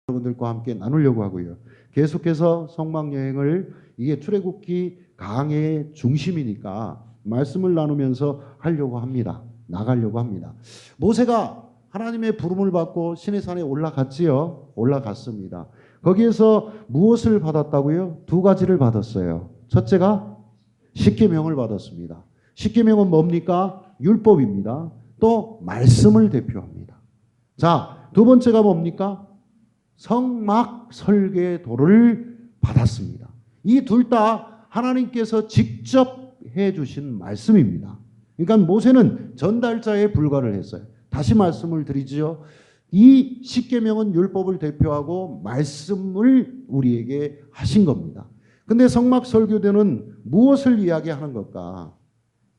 여러분들과 함께 나누려고 하고요. 계속해서 성막 여행을 이게 출애굽기 강해의 중심이니까 말씀을 나누면서 하려고 합니다. 나가려고 합니다. 모세가 하나님의 부름을 받고 시내산에 올라갔지요. 올라갔습니다. 거기에서 무엇을 받았다고요? 두 가지를 받았어요. 첫째가 십계명을 받았습니다. 십계명은 뭡니까? 율법입니다. 또 말씀을 대표합니다. 자, 두 번째가 뭡니까? 성막 설계도를 받았습니다. 이 둘 다 하나님께서 직접 해주신 말씀입니다. 그러니까 모세는 전달자에 불과를 했어요. 다시 말씀을 드리지요. 이 십계명은 율법을 대표하고 말씀을 우리에게 하신 겁니다. 근데 성막 설교대는 무엇을 이야기하는 걸까?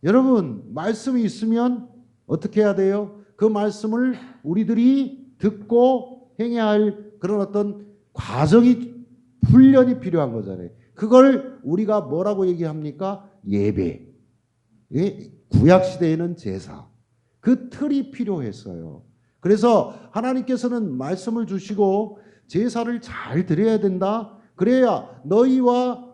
여러분, 말씀이 있으면 어떻게 해야 돼요? 그 말씀을 우리들이 듣고 행해야 할 그런 어떤 과정이, 훈련이 필요한 거잖아요. 그걸 우리가 뭐라고 얘기합니까? 예배. 구약시대에는 제사. 그 틀이 필요했어요. 그래서 하나님께서는 말씀을 주시고 제사를 잘 드려야 된다. 그래야 너희와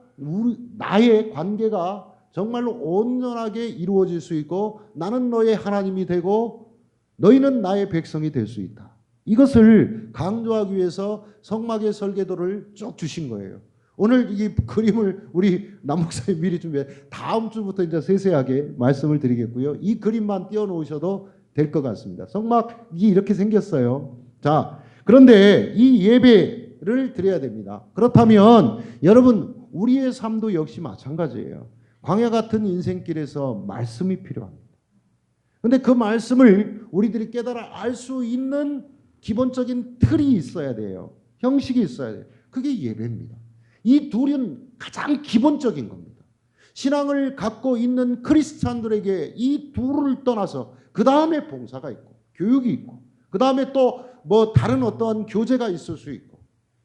나의 관계가 정말로 온전하게 이루어질 수 있고 나는 너의 하나님이 되고 너희는 나의 백성이 될 수 있다. 이것을 강조하기 위해서 성막의 설계도를 쭉 주신 거예요. 오늘 이 그림을 우리 남 목사님 미리 준비해 다음 주부터 이제 세세하게 말씀을 드리겠고요. 이 그림만 띄워놓으셔도 될 것 같습니다. 성막이 이렇게 생겼어요. 자, 그런데 이 예배를 드려야 됩니다. 그렇다면 여러분 우리의 삶도 역시 마찬가지예요. 광야 같은 인생길에서 말씀이 필요합니다. 그런데 그 말씀을 우리들이 깨달아 알 수 있는 기본적인 틀이 있어야 돼요. 형식이 있어야 돼요. 그게 예배입니다. 이 둘은 가장 기본적인 겁니다. 신앙을 갖고 있는 크리스찬들에게 이 둘을 떠나서 그 다음에 봉사가 있고 교육이 있고 그 다음에 또 뭐 다른 어떠한 교제가 있을 수 있고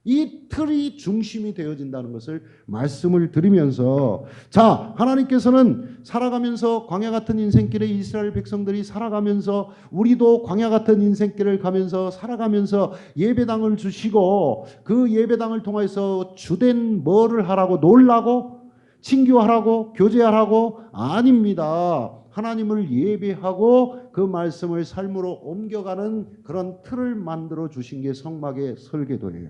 이 틀이 중심이 되어진다는 것을 말씀을 드리면서 자, 하나님께서는 살아가면서 광야 같은 인생길에 이스라엘 백성들이 살아가면서 우리도 광야 같은 인생길을 가면서 살아가면서 예배당을 주시고 그 예배당을 통해서 주된 뭐를 하라고 놀라고 친교하라고 교제하라고 아닙니다. 하나님을 예배하고 그 말씀을 삶으로 옮겨가는 그런 틀을 만들어 주신 게 성막의 설계도예요.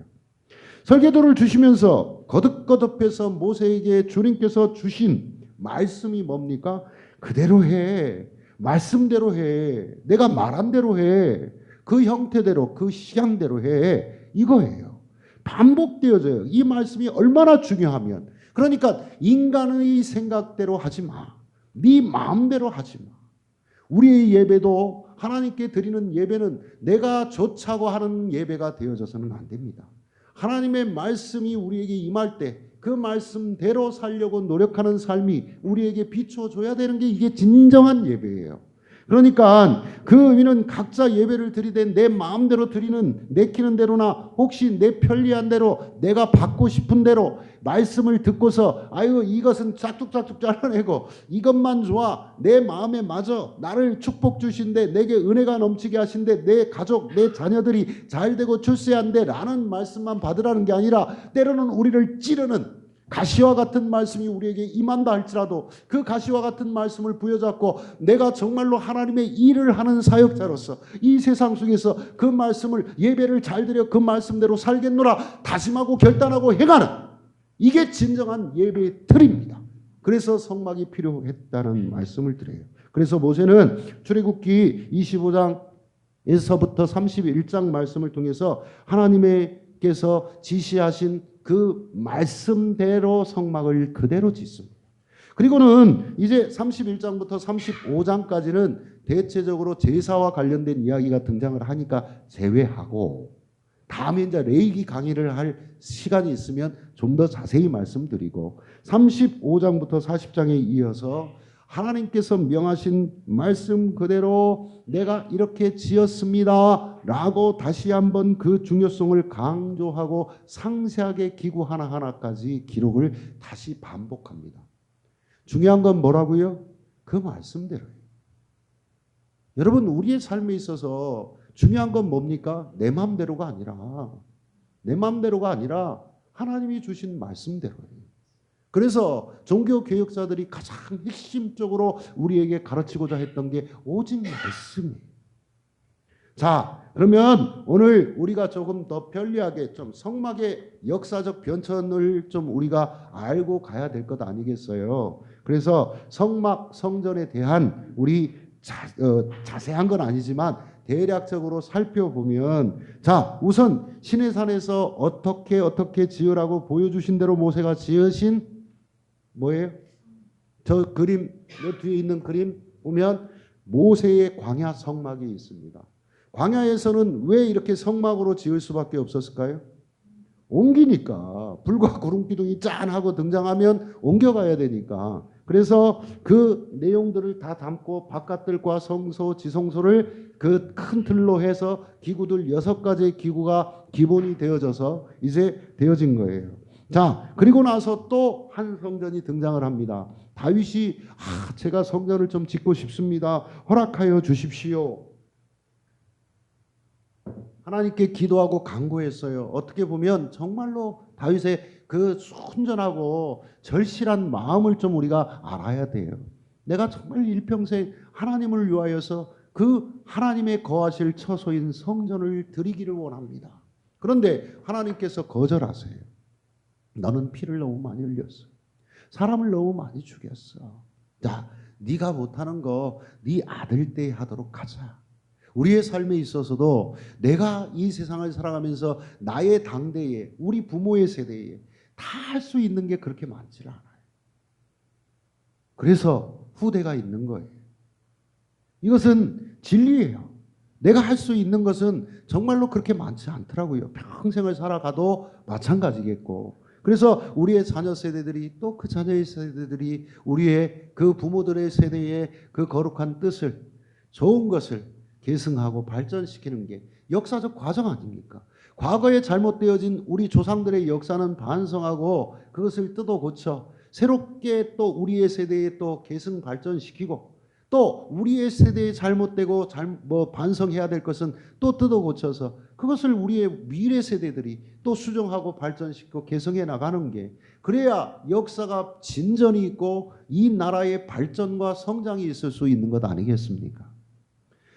설계도를 주시면서 거듭거듭해서 모세에게 주님께서 주신 말씀이 뭡니까? 그대로 해. 말씀대로 해. 내가 말한 대로 해. 그 형태대로 그 식양대로 해. 이거예요. 반복되어져요. 이 말씀이 얼마나 중요하면 그러니까 인간의 생각대로 하지 마. 네 마음대로 하지 마. 우리의 예배도 하나님께 드리는 예배는 내가 좋자고 하는 예배가 되어져서는 안 됩니다. 하나님의 말씀이 우리에게 임할 때 그 말씀대로 살려고 노력하는 삶이 우리에게 비춰줘야 되는 게 이게 진정한 예배예요. 그러니까 그 의미는 각자 예배를 드리되 내 마음대로 드리는 내키는 대로나 혹시 내 편리한 대로 내가 받고 싶은 대로 말씀을 듣고서 아유 이것은 짝뚝짝뚝 잘라내고 이것만 좋아 내 마음에 맞아 나를 축복 주신대 내게 은혜가 넘치게 하신대 내 가족 내 자녀들이 잘되고 출세한대 라는 말씀만 받으라는 게 아니라 때로는 우리를 찌르는 가시와 같은 말씀이 우리에게 임한다 할지라도 그 가시와 같은 말씀을 부여잡고 내가 정말로 하나님의 일을 하는 사역자로서 이 세상 속에서 그 말씀을 예배를 잘 드려 그 말씀대로 살겠노라 다짐하고 결단하고 행하는 이게 진정한 예배의 틀입니다. 그래서 성막이 필요했다는 말씀을 드려요. 그래서 모세는 출애굽기 25장에서부터 31장 말씀을 통해서 하나님께서 지시하신 그 말씀대로 성막을 그대로 짓습니다. 그리고는 이제 31장부터 35장까지는 대체적으로 제사와 관련된 이야기가 등장을 하니까 제외하고 다음에 이제 레위기 강의를 할 시간이 있으면 좀 더 자세히 말씀드리고 35장부터 40장에 이어서 하나님께서 명하신 말씀 그대로 내가 이렇게 지었습니다 라고 다시 한번 그 중요성을 강조하고 상세하게 기구 하나하나까지 기록을 다시 반복합니다. 중요한 건 뭐라고요? 그 말씀대로예요. 여러분 우리의 삶에 있어서 중요한 건 뭡니까? 내 마음대로가 아니라 내 마음대로가 아니라 하나님이 주신 말씀대로예요. 그래서 종교 개혁자들이 가장 핵심적으로 우리에게 가르치고자 했던 게 오직 말씀이에요. 자, 그러면 오늘 우리가 조금 더 편리하게 좀 성막의 역사적 변천을 좀 우리가 알고 가야 될 것 아니겠어요? 그래서 성막 성전에 대한 우리 자세한 건 아니지만 대략적으로 살펴보면, 자, 우선 시내산에서 어떻게 지으라고 보여주신 대로 모세가 지으신 뭐예요? 저 그림, 저 뒤에 있는 그림 보면 모세의 광야 성막이 있습니다. 광야에서는 왜 이렇게 성막으로 지을 수밖에 없었을까요? 옮기니까. 불과 구름 기둥이 짠 하고 등장하면 옮겨가야 되니까. 그래서 그 내용들을 다 담고 바깥들과 성소, 지성소를 그 큰 틀로 해서 기구들 6가지의 기구가 기본이 되어져서 이제 되어진 거예요. 자, 그리고 나서 또 한 성전이 등장을 합니다. 다윗이 제가 성전을 좀 짓고 싶습니다. 허락하여 주십시오. 하나님께 기도하고 간구했어요. 어떻게 보면 정말로 다윗의 그 순전하고 절실한 마음을 좀 우리가 알아야 돼요. 내가 정말 일평생 하나님을 위하여서 그 하나님의 거하실 처소인 성전을 드리기를 원합니다. 그런데 하나님께서 거절하세요. 너는 피를 너무 많이 흘렸어. 사람을 너무 많이 죽였어. 자, 네가 못하는 거 네 아들 때 하도록 하자. 우리의 삶에 있어서도 내가 이 세상을 살아가면서 나의 당대에, 우리 부모의 세대에 다 할 수 있는 게 그렇게 많지 않아요. 그래서 후대가 있는 거예요. 이것은 진리예요. 내가 할 수 있는 것은 정말로 그렇게 많지 않더라고요. 평생을 살아가도 마찬가지겠고. 그래서 우리의 자녀 세대들이 또 그 자녀의 세대들이 우리의 그 부모들의 세대의 그 거룩한 뜻을, 좋은 것을 계승하고 발전시키는 게 역사적 과정 아닙니까? 과거에 잘못되어진 우리 조상들의 역사는 반성하고 그것을 뜯어 고쳐 새롭게 또 우리의 세대에 또 계승 발전시키고, 또 우리의 세대에 잘못되고 반성해야 될 것은 또 뜯어 고쳐서 그것을 우리의 미래 세대들이 또 수정하고 발전시키고 개성해 나가는 게, 그래야 역사가 진전이 있고 이 나라의 발전과 성장이 있을 수 있는 것 아니겠습니까?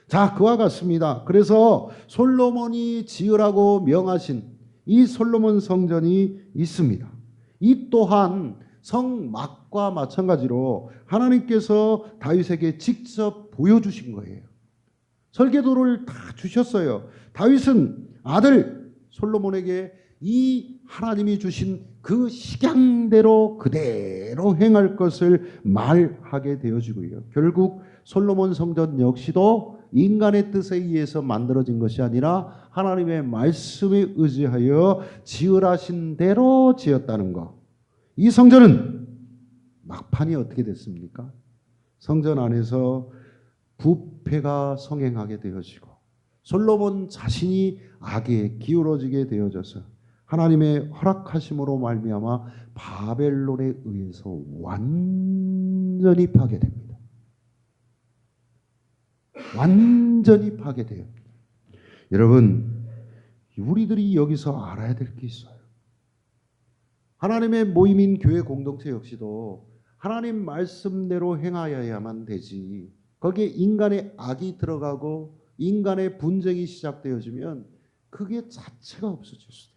자, 그와 같습니다. 그래서 솔로몬이 지으라고 명하신 이 솔로몬 성전이 있습니다. 이 또한 성막과 마찬가지로 하나님께서 다윗에게 직접 보여주신 거예요. 설계도를 다 주셨어요. 다윗은 아들 솔로몬에게 이 하나님이 주신 그 식양대로 그대로 행할 것을 말하게 되어지고요. 결국 솔로몬 성전 역시도 인간의 뜻에 의해서 만들어진 것이 아니라 하나님의 말씀에 의지하여 지으라신 대로 지었다는 것. 이 성전은 막판이 어떻게 됐습니까? 성전 안에서 부패가 성행하게 되어지고 솔로몬 자신이 악에 기울어지게 되어져서 하나님의 허락하심으로 말미암아 바벨론에 의해서 완전히 파괴됩니다. 완전히 파괴돼요. 여러분, 우리들이 여기서 알아야 될 게 있어요. 하나님의 모임인 교회 공동체 역시도 하나님 말씀대로 행하여야만 되지, 거기에 인간의 악이 들어가고 인간의 분쟁이 시작되어지면 그게 자체가 없어질 수도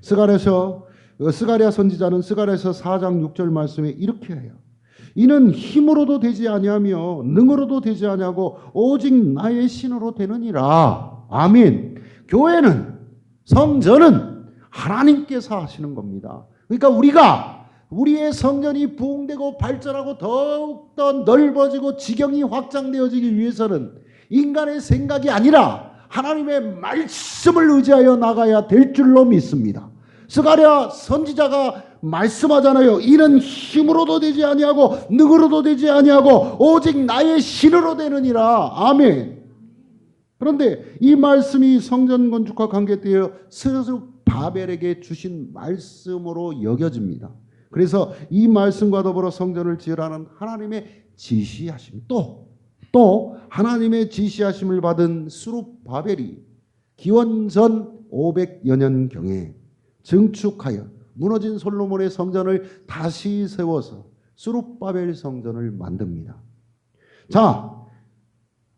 있어요. 스가랴 선지자는 스가랴서 4장 6절 말씀에 이렇게 해요. 이는 힘으로도 되지 아니하며 능으로도 되지 아니하고 오직 나의 신으로 되느니라. 아멘. 교회는, 성전은 하나님께서 하시는 겁니다. 그러니까 우리의 성전이 부흥되고 발전하고 더욱더 넓어지고 지경이 확장되어지기 위해서는 인간의 생각이 아니라 하나님의 말씀을 의지하여 나가야 될 줄로 믿습니다. 스가랴 선지자가 말씀하잖아요. 이는 힘으로도 되지 아니하고 능으로도 되지 아니하고 오직 나의 신으로 되느니라. 아멘. 그런데 이 말씀이 성전 건축과 관계되어 스스로 바벨에게 주신 말씀으로 여겨집니다. 그래서 이 말씀과 더불어 성전을 지으라는 하나님의 지시하심, 또 하나님의 지시하심을 받은 스룹바벨이 기원전 500여 년경에 증축하여 무너진 솔로몬의 성전을 다시 세워서 스룹바벨 성전을 만듭니다. 자,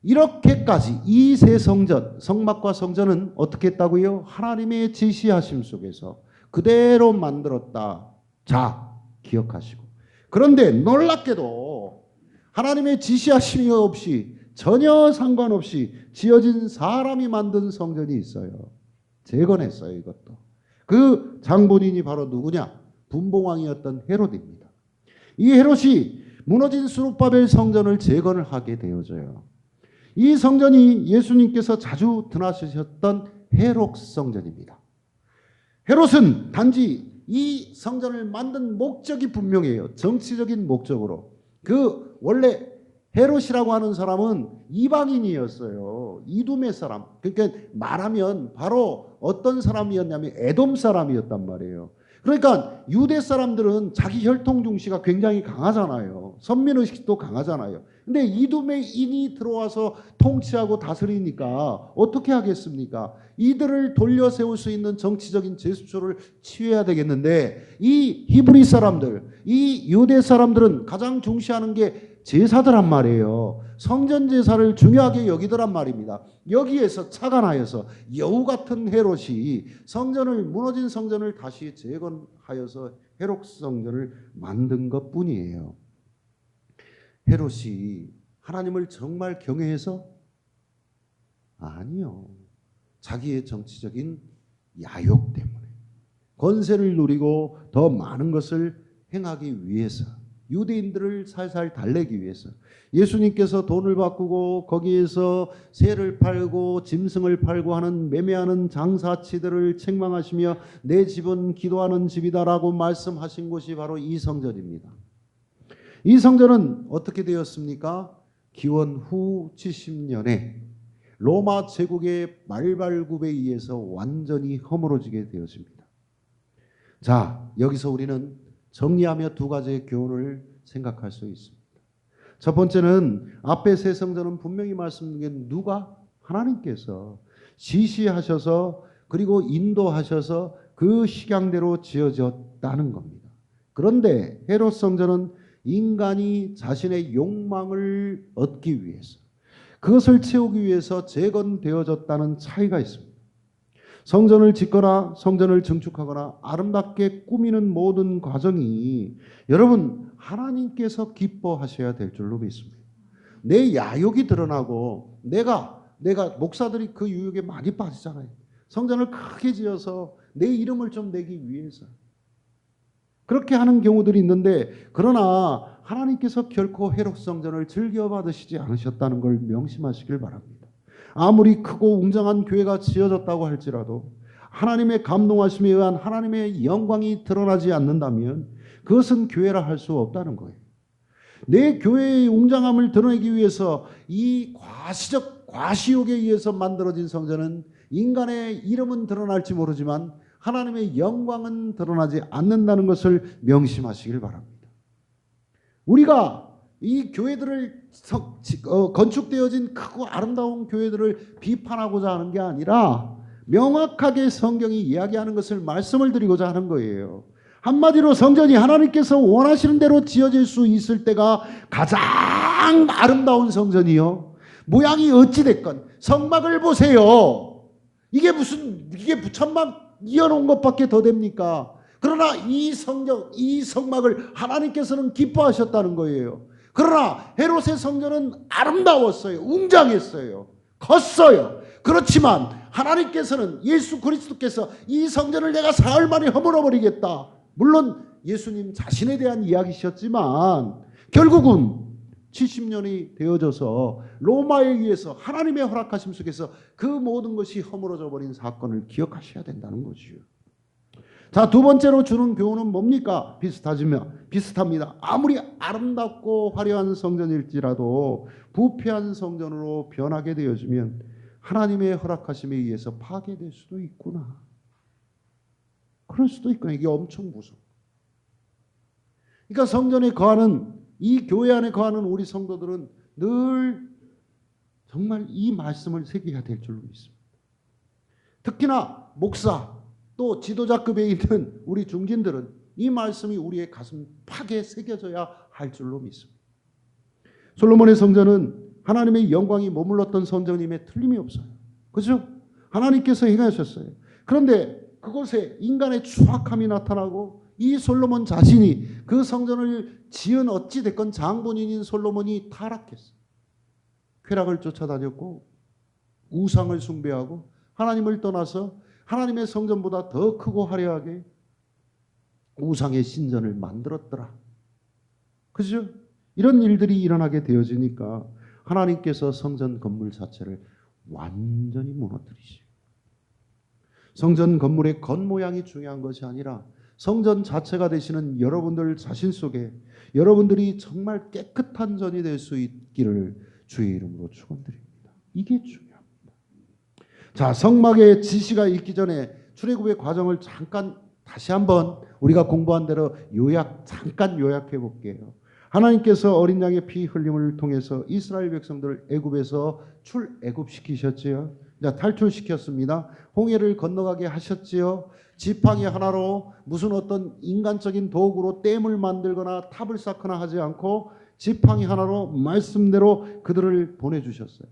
이렇게까지 이 세 성전, 성막과 성전은 어떻게 했다고요? 하나님의 지시하심 속에서 그대로 만들었다. 자, 기억하시고. 그런데 놀랍게도 하나님의 지시하심이 없이 전혀 상관없이 지어진 사람이 만든 성전이 있어요. 재건했어요, 이것도. 그 장본인이 바로 누구냐? 분봉왕이었던 헤롯입니다. 이 헤롯이 무너진 스룹바벨 성전을 재건을 하게 되어져요. 이 성전이 예수님께서 자주 드나시셨던 헤롯 성전입니다. 헤롯은 단지 이 성전을 만든 목적이 분명해요. 정치적인 목적으로. 그 원래 헤롯이라고 하는 사람은 이방인이었어요. 이두메 사람. 그러니까 말하면 바로 어떤 사람이었냐면 에돔 사람이었단 말이에요. 그러니까 유대 사람들은 자기 혈통 중시가 굉장히 강하잖아요. 선민의식도 강하잖아요. 근데 이두메인이 들어와서 통치하고 다스리니까 어떻게 하겠습니까? 이들을 돌려 세울 수 있는 정치적인 제스처를 취해야 되겠는데 이 히브리 사람들, 이 유대 사람들은 가장 중시하는 게 제사들란 말이에요. 성전 제사를 중요하게 여기더란 말입니다. 여기에서 착안하여서 여우 같은 헤롯이 무너진 성전을 다시 재건하여서 헤롯 성전을 만든 것뿐이에요. 헤롯이 하나님을 정말 경외해서? 아니요. 자기의 정치적인 야욕 때문에 권세를 누리고 더 많은 것을 행하기 위해서, 유대인들을 살살 달래기 위해서 예수님께서 돈을 바꾸고 거기에서 새를 팔고 짐승을 팔고 하는 매매하는 장사치들을 책망하시며 내 집은 기도하는 집이다라고 말씀하신 곳이 바로 이 성전입니다. 이 성전은 어떻게 되었습니까? 기원 후 70년에 로마 제국의 말발굽에 의해서 완전히 허물어지게 되었습니다. 자, 여기서 우리는 정리하며 두 가지의 교훈을 생각할 수 있습니다. 첫 번째는 앞에 세 성전은 분명히 말씀드린 누가? 하나님께서 지시하셔서 그리고 인도하셔서 그 식양대로 지어졌다는 겁니다. 그런데 헤롯 성전은 인간이 자신의 욕망을 얻기 위해서, 그것을 채우기 위해서 재건되어졌다는 차이가 있습니다. 성전을 짓거나 성전을 증축하거나 아름답게 꾸미는 모든 과정이 여러분 하나님께서 기뻐하셔야 될 줄로 믿습니다. 내 야욕이 드러나고 내가 목사들이 그 유혹에 많이 빠지잖아요. 성전을 크게 지어서 내 이름을 좀 내기 위해서 그렇게 하는 경우들이 있는데, 그러나 하나님께서 결코 헤롯 성전을 즐겨받으시지 않으셨다는 걸 명심하시길 바랍니다. 아무리 크고 웅장한 교회가 지어졌다고 할지라도 하나님의 감동하심에 의한 하나님의 영광이 드러나지 않는다면 그것은 교회라 할 수 없다는 거예요. 내 교회의 웅장함을 드러내기 위해서 이 과시욕에 의해서 만들어진 성전은 인간의 이름은 드러날지 모르지만 하나님의 영광은 드러나지 않는다는 것을 명심하시길 바랍니다. 우리가 이 교회들을 건축되어진 크고 아름다운 교회들을 비판하고자 하는 게 아니라 명확하게 성경이 이야기하는 것을 말씀을 드리고자 하는 거예요. 한마디로 성전이 하나님께서 원하시는 대로 지어질 수 있을 때가 가장 아름다운 성전이요. 모양이 어찌됐건 성막을 보세요. 이게 천막 이어놓은 것밖에 더 됩니까? 그러나 이 성막을 하나님께서는 기뻐하셨다는 거예요. 그러나 헤롯의 성전은 아름다웠어요. 웅장했어요. 컸어요. 그렇지만 하나님께서는, 예수 그리스도께서 이 성전을 내가 사흘 만에 허물어버리겠다. 물론 예수님 자신에 대한 이야기셨지만 결국은 70년이 되어져서 로마에 의해서 하나님의 허락하심 속에서 그 모든 것이 허물어져 버린 사건을 기억하셔야 된다는 거지요. 자, 두 번째로 주는 교훈은 뭡니까? 비슷합니다. 아무리 아름답고 화려한 성전일지라도 부패한 성전으로 변하게 되어지면 하나님의 허락하심에 의해서 파괴될 수도 있구나. 그럴 수도 있구나. 이게 엄청 무서워. 그러니까 성전에 거하는, 이 교회 안에 거하는 우리 성도들은 늘 정말 이 말씀을 새겨야 될 줄로 믿습니다. 특히나 목사 또 지도자급에 있는 우리 중진들은 이 말씀이 우리의 가슴 팍에 새겨져야 할 줄로 믿습니다. 솔로몬의 성전은 하나님의 영광이 머물렀던 성전임에 틀림이 없어요. 그죠? 하나님께서 행하셨어요. 그런데 그곳에 인간의 추악함이 나타나고 이 솔로몬 자신이 그 성전을 지은 어찌 됐건 장본인인 솔로몬이 타락했어요. 쾌락을 쫓아다녔고 우상을 숭배하고 하나님을 떠나서 하나님의 성전보다 더 크고 화려하게 우상의 신전을 만들었더라. 그죠? 이런 일들이 일어나게 되어지니까 하나님께서 성전 건물 자체를 완전히 무너뜨리시고, 성전 건물의 겉모양이 중요한 것이 아니라 성전 자체가 되시는 여러분들 자신 속에 여러분들이 정말 깨끗한 전이 될 수 있기를 주의 이름으로 축원드립니다. 이게 중요합니다. 자, 성막의 지시가 있기 전에 출애굽의 과정을 잠깐 다시 한번 우리가 공부한 대로 잠깐 요약해 볼게요. 하나님께서 어린 양의 피 흘림을 통해서 이스라엘 백성들을 애굽에서 출애굽시키셨지요. 자, 탈출시켰습니다. 홍해를 건너가게 하셨지요. 지팡이 하나로 무슨 어떤 인간적인 도구로 댐을 만들거나 탑을 쌓거나 하지 않고 지팡이 하나로 말씀대로 그들을 보내주셨어요.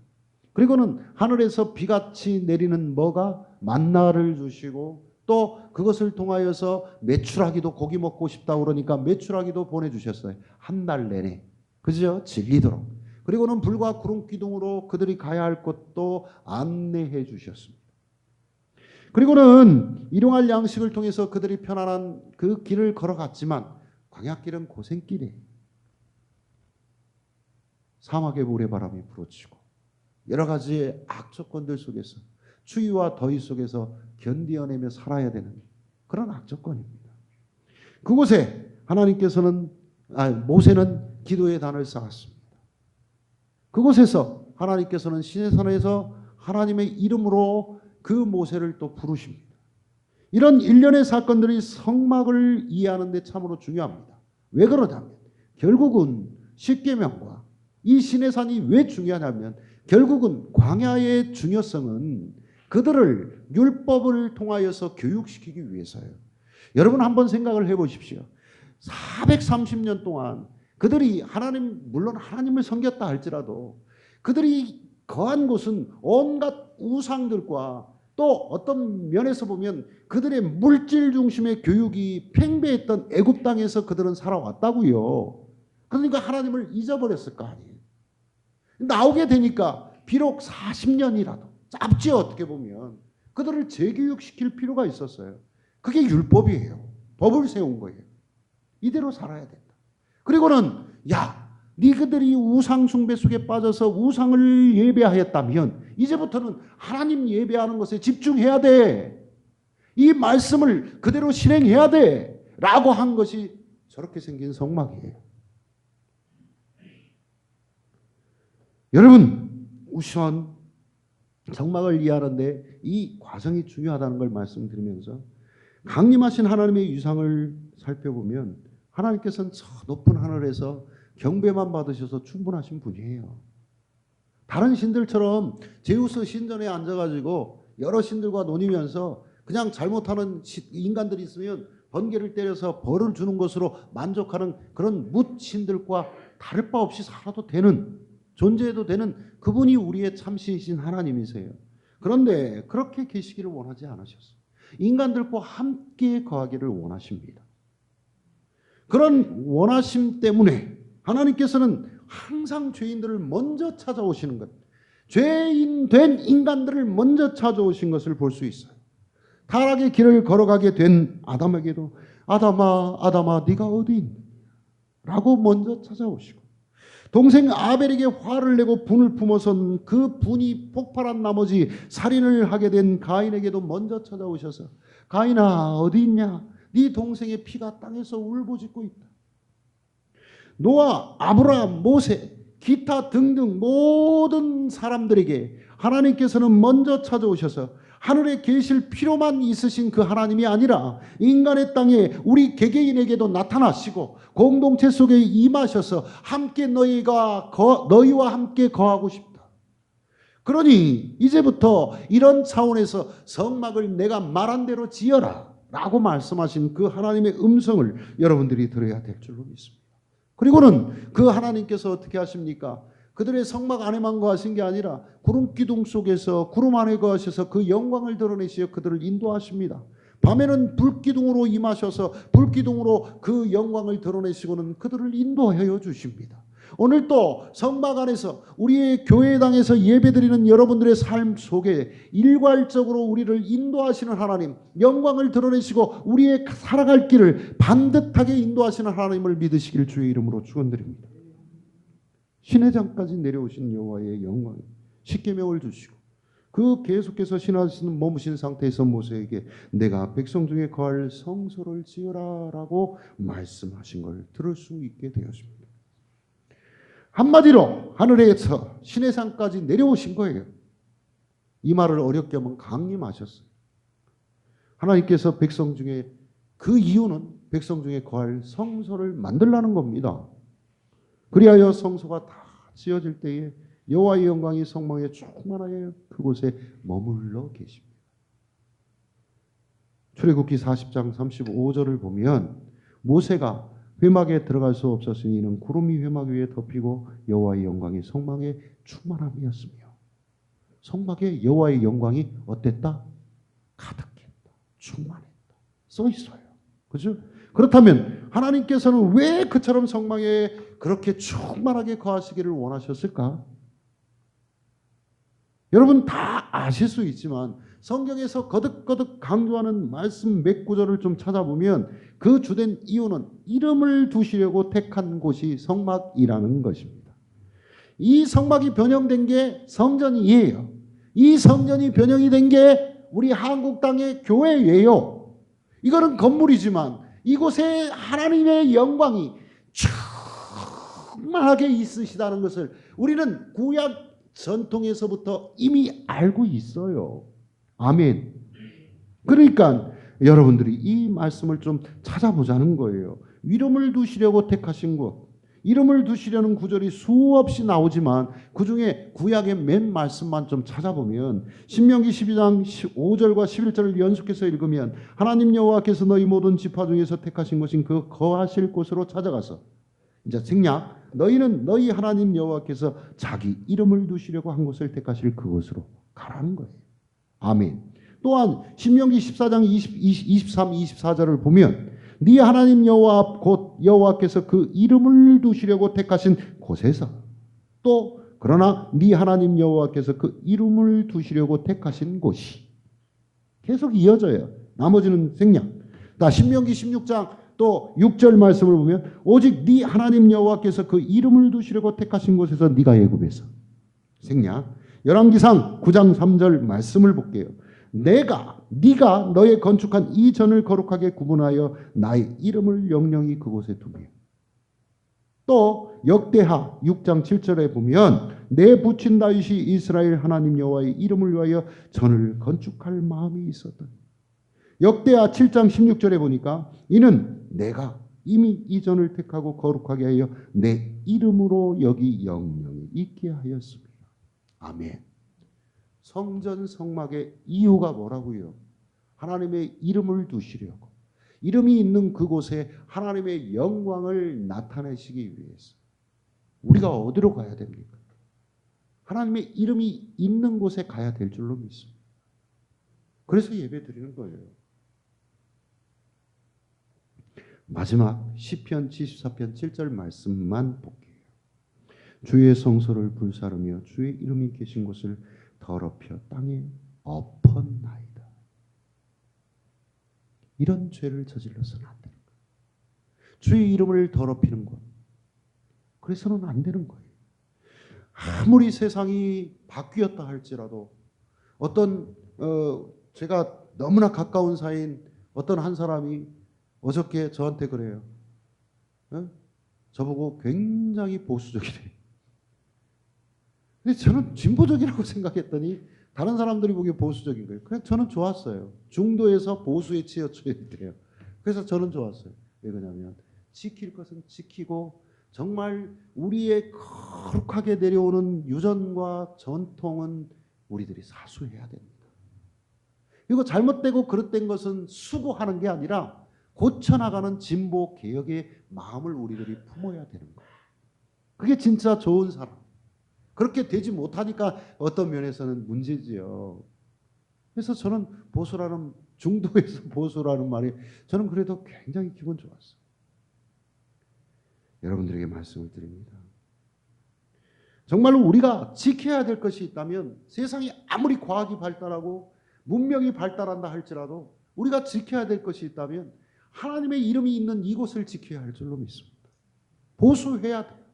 그리고는 하늘에서 비같이 내리는 뭐가 만나를 주시고 또 그것을 통하여서 메추라기도 고기 먹고 싶다 그러니까 메추라기도 보내주셨어요. 한 달 내내. 그죠? 질리도록. 그리고는 불과 구름 기둥으로 그들이 가야 할 곳도 안내해 주셨습니다. 그리고는 일용할 양식을 통해서 그들이 편안한 그 길을 걸어갔지만 광야길은 고생길이에요. 사막의 모래바람이 불어치고 여러 가지의 악조건들 속에서 추위와 더위 속에서 견디어내며 살아야 되는 그런 악조건입니다. 그곳에 모세는 기도의 단을 쌓았습니다. 그곳에서 하나님께서는 시내산에서 하나님의 이름으로 그 모세를 또 부르십니다. 이런 일련의 사건들이 성막을 이해하는 데 참으로 중요합니다. 왜 그러냐면 결국은 십계명과 이 시내산이 왜 중요하냐면 결국은 광야의 중요성은 그들을 율법을 통하여서 교육시키기 위해서예요. 여러분 한번 생각을 해보십시오. 430년 동안 그들이 물론 하나님을 섬겼다 할지라도 그들이 거한 곳은 온갖 우상들과 또 어떤 면에서 보면 그들의 물질 중심의 교육이 팽배했던 애굽 땅에서 그들은 살아왔다고요. 그러니까 하나님을 잊어버렸을 거 아니에요. 나오게 되니까 비록 40년이라도 짧지 어떻게 보면 그들을 재교육시킬 필요가 있었어요. 그게 율법이에요. 법을 세운 거예요. 이대로 살아야 된다. 그리고는 니그들이 우상 숭배 속에 빠져서 우상을 예배하였다면 이제부터는 하나님 예배하는 것에 집중해야 돼. 이 말씀을 그대로 실행해야 돼. 라고 한 것이 저렇게 생긴 성막이에요. 여러분, 우선 성막을 이해하는데 이 과정이 중요하다는 걸 말씀드리면서 강림하신 하나님의 유상을 살펴보면 하나님께서는 저 높은 하늘에서 경배만 받으셔서 충분하신 분이에요. 다른 신들처럼 제우스 신전에 앉아가지고 여러 신들과 논이면서 그냥 잘못하는 인간들이 있으면 번개를 때려서 벌을 주는 것으로 만족하는 그런 묻신들과 다를 바 없이 살아도 되는, 존재해도 되는 그분이 우리의 참신이신 하나님이세요. 그런데 그렇게 계시기를 원하지 않으셨어요. 인간들과 함께 거하기를 원하십니다. 그런 원하심 때문에 하나님께서는 항상 죄인들을 먼저 찾아오시는 것, 죄인 된 인간들을 먼저 찾아오신 것을 볼 수 있어요. 타락의 길을 걸어가게 된 아담에게도 아담아 네가 어디 있니? 라고 먼저 찾아오시고, 동생 아벨에게 화를 내고 분을 품어서 그 분이 폭발한 나머지 살인을 하게 된 가인에게도 먼저 찾아오셔서 가인아 어디 있냐? 네 동생의 피가 땅에서 울부짖고 있다. 노아, 아브라함, 모세, 기타 등등 모든 사람들에게 하나님께서는 먼저 찾아오셔서 하늘에 계실 필요만 있으신 그 하나님이 아니라 인간의 땅에 우리 개개인에게도 나타나시고 공동체 속에 임하셔서 함께 너희와 함께 거하고 싶다. 그러니 이제부터 이런 차원에서 성막을 내가 말한 대로 지어라 라고 말씀하신 그 하나님의 음성을 여러분들이 들어야 될 줄로 믿습니다. 그리고는 그 하나님께서 어떻게 하십니까? 그들의 성막 안에만 거하신 게 아니라 구름 기둥 속에서 구름 안에 거하셔서 그 영광을 드러내시어 그들을 인도하십니다. 밤에는 불기둥으로 임하셔서 불기둥으로 그 영광을 드러내시고는 그들을 인도하여 주십니다. 오늘 또 성막 안에서 우리의 교회당에서 예배드리는 여러분들의 삶 속에 일괄적으로 우리를 인도하시는 하나님, 영광을 드러내시고 우리의 살아갈 길을 반듯하게 인도하시는 하나님을 믿으시길 주의 이름으로 축원드립니다. 시내장까지 내려오신 여호와의 영광이 십계명을 주시고 그 계속해서 신하시는 머무신 상태에서 모세에게 내가 백성 중에 거할 성소를 지으라라고 말씀하신 걸 들을 수 있게 되었습니다. 한마디로 하늘에서 시내산까지 내려오신 거예요. 이 말을 어렵게 하면 강림하셨어요. 하나님께서 백성 중에 그 이유는 백성 중에 거할 성소를 만들라는 겁니다. 그리하여 성소가 다 지어질 때에 여호와의 영광이 성막에 충만하여 그곳에 머물러 계십니다. 출애굽기 40장 35절을 보면 모세가 회막에 들어갈 수 없었으니 이는 구름이 회막 위에 덮이고 여호와의 영광이 성막에 충만함이었으며 성막에 여호와의 영광이 어땠다? 가득했다. 충만했다. 써 있어요. 그죠? 그렇다면 하나님께서는 왜 그처럼 성막에 그렇게 충만하게 거하시기를 원하셨을까? 여러분 다 아실 수 있지만 성경에서 거듭거듭 강조하는 말씀 몇 구절을 좀 찾아보면 그 주된 이유는 이름을 두시려고 택한 곳이 성막이라는 것입니다. 이 성막이 변형된 게 성전이에요. 이 성전이 변형이 된 게 우리 한국 땅의 교회예요. 이거는 건물이지만 이곳에 하나님의 영광이 충만하게 있으시다는 것을 우리는 구약 전통에서부터 이미 알고 있어요. 아멘. 그러니까 여러분들이 이 말씀을 좀 찾아보자는 거예요. 이름을 두시려고 택하신 곳, 이름을 두시려는 구절이 수없이 나오지만 그중에 구약의 맨 말씀만 좀 찾아보면 신명기 12장 5절과 11절을 연속해서 읽으면 하나님 여호와께서 너희 모든 지파 중에서 택하신 곳인 그 거하실 곳으로 찾아가서 이제 생략 너희는 너희 하나님 여호와께서 자기 이름을 두시려고 한 곳을 택하실 그곳으로 가라는 거예요. 아멘. 또한 신명기 14장 23, 24절을 보면 네 하나님 여호와 곧 여호와께서 그 이름을 두시려고 택하신 곳에서 또 그러나 네 하나님 여호와께서 그 이름을 두시려고 택하신 곳이 계속 이어져요. 나머지는 생략. 다 신명기 16장 또 6절 말씀을 보면 오직 네 하나님 여호와께서 그 이름을 두시려고 택하신 곳에서 네가 애굽에서 생략. 열왕기상 9장 3절 말씀을 볼게요. 네가 너의 건축한 이 전을 거룩하게 구분하여 나의 이름을 영영히 그곳에 두며 또 역대하 6장 7절에 보면 내 부친 다윗이 이스라엘 하나님 여호와의 이름을 위하여 전을 건축할 마음이 있었던 역대하 7장 16절에 보니까 이는 내가 이미 이 전을 택하고 거룩하게 하여 내 이름으로 여기 영영히 있게 하였습니다. 아멘. 성전 성막의 이유가 뭐라고요? 하나님의 이름을 두시려고 이름이 있는 그곳에 하나님의 영광을 나타내시기 위해서 우리가 어디로 가야 됩니까? 하나님의 이름이 있는 곳에 가야 될 줄로 믿습니다. 그래서 예배 드리는 거예요. 마지막 시편 74편 7절 말씀만 볼게요. 주의 성소를 불사르며 주의 이름이 계신 곳을 더럽혀 땅에 엎었나이다. 이런 죄를 저질러서는 안 되는 거예요. 주의 이름을 더럽히는 것. 그래서는 안 되는 거예요. 아무리 세상이 바뀌었다 할지라도 어떤 제가 너무나 가까운 사이인 어떤 한 사람이 어저께 저한테 그래요. 저보고 굉장히 보수적이래요. 근데 저는 진보적이라고 생각했더니 다른 사람들이 보기에 보수적인 거예요. 그래서 저는 좋았어요. 중도에서 보수에 치우쳐야 돼요. 그래서 저는 좋았어요. 왜 그러냐면 지킬 것은 지키고 정말 우리의 거룩하게 내려오는 유전과 전통은 우리들이 사수해야 됩니다. 이거 잘못되고 그릇된 것은 수고하는 게 아니라 고쳐나가는 진보 개혁의 마음을 우리들이 품어야 되는 거예요. 그게 진짜 좋은 사람. 그렇게 되지 못하니까 어떤 면에서는 문제지요. 그래서 저는 보수라는, 중도에서 보수라는 말이 저는 그래도 굉장히 기분 좋았어요. 여러분들에게 말씀을 드립니다. 정말로 우리가 지켜야 될 것이 있다면 세상이 아무리 과학이 발달하고 문명이 발달한다 할지라도 우리가 지켜야 될 것이 있다면 하나님의 이름이 있는 이곳을 지켜야 할 줄로 믿습니다. 보수해야 돼요.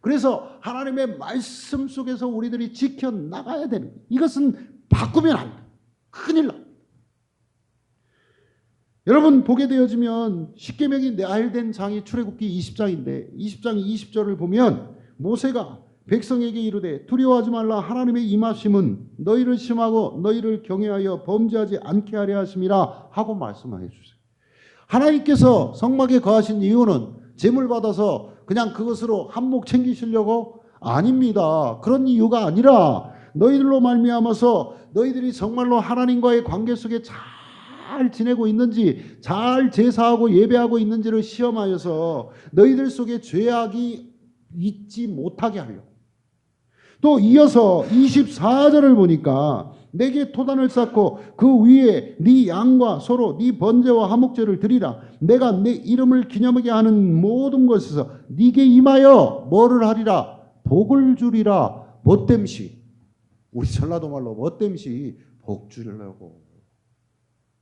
그래서 하나님의 말씀 속에서 우리들이 지켜나가야 되는 거예요. 이것은 바꾸면 안 돼요. 큰일 납니다. 여러분 보게 되어지면 십계명이 알된 장이 출애굽기 20장인데 20장 20절을 보면 모세가 백성에게 이르되 두려워하지 말라 하나님의 임하심은 너희를 심하고 너희를 경외하여 범죄하지 않게 하려 하심이라 하고 말씀해 주세요. 하나님께서 성막에 거하신 이유는 제물 받아서 그냥 그것으로 한몫 챙기시려고? 아닙니다. 그런 이유가 아니라 너희들로 말미암아서 너희들이 정말로 하나님과의 관계 속에 잘 지내고 있는지, 잘 제사하고 예배하고 있는지를 시험하여서 너희들 속에 죄악이 있지 못하게 하려고. 또 이어서 24절을 보니까 내게 토단을 쌓고 그 위에 네 양과 소로 네 번제와 화목제를 드리라. 내가 내 이름을 기념하게 하는 모든 것에서 네게 임하여 뭐를 하리라? 복을 주리라. 못됨시. 우리 전라도 말로 못됨시 복 주려고.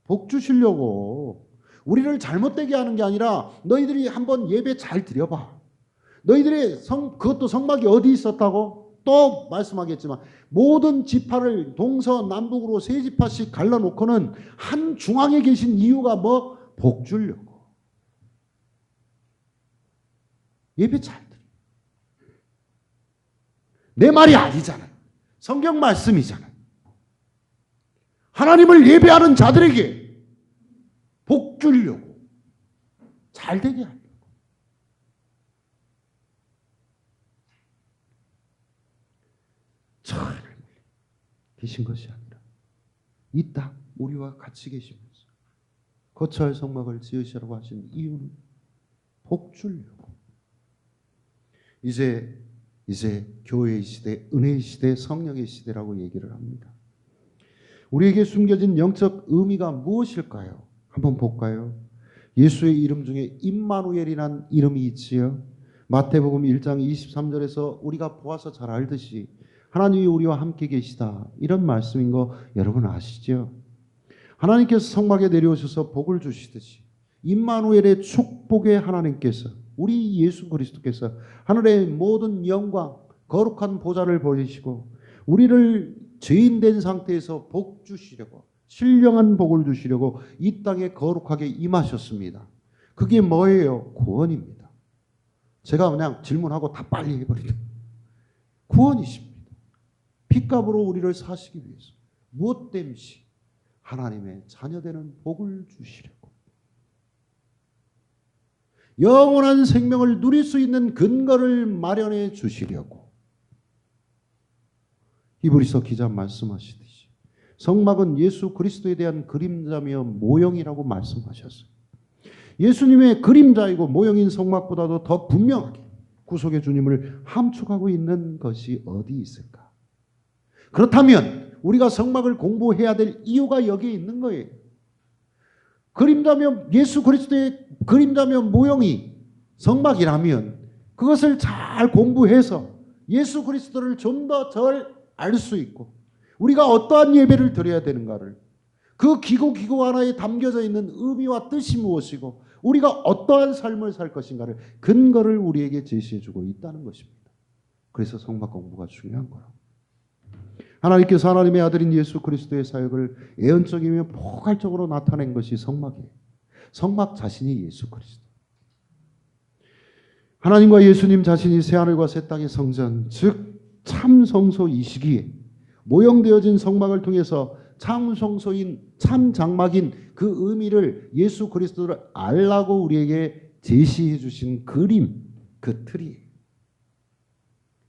복 주시려고. 우리를 잘못되게 하는 게 아니라 너희들이 한번 예배 잘 드려봐. 너희들의 그것도 성막이 어디 있었다고? 또 말씀하겠지만 모든 지파를 동서남북으로 세 지파씩 갈라놓고는 한 중앙에 계신 이유가 뭐? 복 주려고. 예배 잘 드려. 내 말이 아니잖아요. 성경 말씀이잖아요. 하나님을 예배하는 자들에게 복 주려고. 잘 되게 하려고. 참 계신 것이 아니라 이 땅 우리와 같이 계시면서 거처할 성막을 지으시라고 하신 이유는 복 주려고. 이제 교회의 시대, 은혜의 시대, 성령의 시대라고 얘기를 합니다. 우리에게 숨겨진 영적 의미가 무엇일까요? 한번 볼까요? 예수의 이름 중에 임마누엘이라는 이름이 있지요. 마태복음 1장 23절에서 우리가 보아서 잘 알듯이 하나님이 우리와 함께 계시다. 이런 말씀인 거 여러분 아시죠? 하나님께서 성막에 내려오셔서 복을 주시듯이 임마누엘의 축복의 하나님께서 우리 예수 그리스도께서 하늘의 모든 영광 거룩한 보좌를 보이시고 우리를 죄인 된 상태에서 복 주시려고 신령한 복을 주시려고 이 땅에 거룩하게 임하셨습니다. 그게 뭐예요? 구원입니다. 제가 그냥 질문하고 다 빨리 해버리죠. 구원이십니다. 핏값으로 우리를 사시기 위해서 무엇 땜시 하나님의 자녀되는 복을 주시려고 영원한 생명을 누릴 수 있는 근거를 마련해 주시려고. 히브리서 기자 말씀하시듯이 성막은 예수 그리스도에 대한 그림자며 모형이라고 말씀하셨어요. 예수님의 그림자이고 모형인 성막보다도 더 분명하게 구속의 주님을 함축하고 있는 것이 어디 있을까? 그렇다면 우리가 성막을 공부해야 될 이유가 여기에 있는 거예요. 그림자며 예수 그리스도의 그림자며 모형이 성막이라면 그것을 잘 공부해서 예수 그리스도를 좀 더 잘 알 수 있고 우리가 어떠한 예배를 드려야 되는가를 그 기고 하나에 담겨져 있는 의미와 뜻이 무엇이고 우리가 어떠한 삶을 살 것인가를 근거를 우리에게 제시해주고 있다는 것입니다. 그래서 성막 공부가 중요한 거라고. 하나님께서 하나님의 아들인 예수 그리스도의 사역을 예언적이며 포괄적으로 나타낸 것이 성막이에요. 성막 자신이 예수 그리스도. 하나님과 예수님 자신이 새하늘과 새 땅의 성전, 즉 참 성소이시기에 모형되어진 성막을 통해서 참 성소인 참 장막인 그 의미를 예수 그리스도를 알라고 우리에게 제시해 주신 그림, 그 틀이.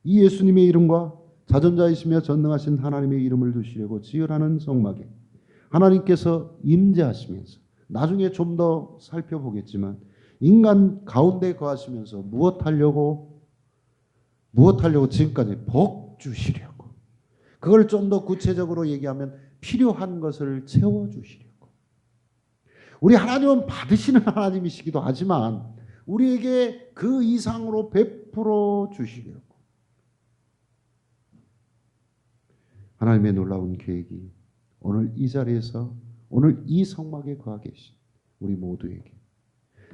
이 예수님의 이름과 자존자이시며 전능하신 하나님의 이름을 두시려고 지으라는 성막에 하나님께서 임재하시면서, 나중에 좀 더 살펴보겠지만, 인간 가운데 거하시면서 무엇 하려고 지금까지 복 주시려고, 그걸 좀 더 구체적으로 얘기하면 필요한 것을 채워주시려고. 우리 하나님은 받으시는 하나님이시기도 하지만 우리에게 그 이상으로 베풀어 주시려고. 하나님의 놀라운 계획이 오늘 이 자리에서, 오늘 이 성막에 거하 계신 우리 모두에게,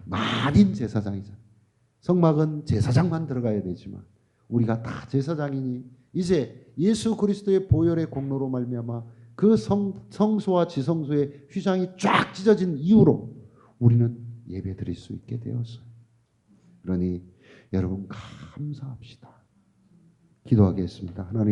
만인 제사장이잖아요. 성막은 제사장만 들어가야 되지만 우리가 다 제사장이니 이제 예수 그리스도의 보혈의 공로로 말미암아 그 성소와 지성소의 휘장이 쫙 찢어진 이후로 우리는 예배 드릴 수 있게 되었어요. 그러니 여러분 감사합시다. 기도하겠습니다. 하나님.